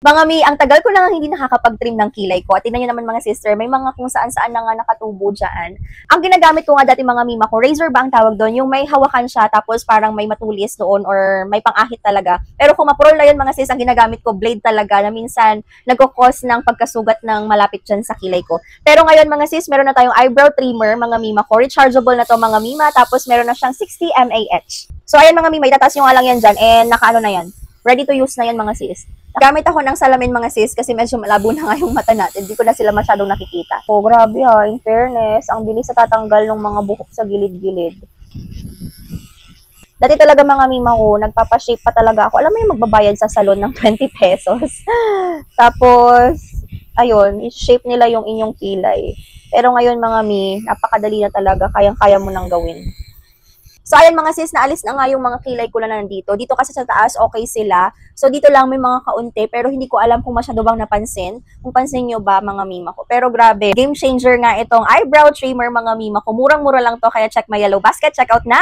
Mga mi, ang tagal ko na hindi nakakapag-trim ng kilay ko. At tingnan nyo naman mga sister, may mga kung saan-saan na nga nakatubo dyan. Ang ginagamit ko nga dati mga mima ko, razor ba ang tawag doon? Yung may hawakan siya tapos parang may matulis doon or may pang-ahit talaga. Pero kung mapurol na yun mga sis, ang ginagamit ko blade talaga na minsan nagkukos ng pagkasugat ng malapit dyan sa kilay ko. Pero ngayon mga sis, meron na tayong eyebrow trimmer mga mima ko. Rechargeable na to mga mima tapos meron na siyang 60 mAh. So ayan mga mima, itataas nyo nga lang yan dyan and nakaano na yan. Ready to use na yan mga sis. Gamit ako ng salamin mga sis kasi medyo malabo na nga yung mata natin. Hindi ko na sila masyadong nakikita. Oh, grabe ha. In fairness, ang bilis sa tatanggal ng mga buhok sa gilid-gilid. Dati talaga mga mima ko, nagpapashape pa talaga ako. Alam mo yung magbabayad sa salon ng 20 pesos. Tapos, ayun, i-shape nila yung inyong kilay. Pero ngayon mga mi, napakadali na talaga. Kayang-kaya mo nang gawin. So, ayan mga sis, naalis na nga yung mga kilay ko na nandito. Dito kasi sa taas, okay sila. So, dito lang may mga kaunti, pero hindi ko alam kung masyado bang napansin. Kung pansin nyo ba, mga mima ko. Pero grabe, game changer nga itong eyebrow trimmer, mga mima ko. Murang-mura lang to, kaya check my yellow basket. Check out na!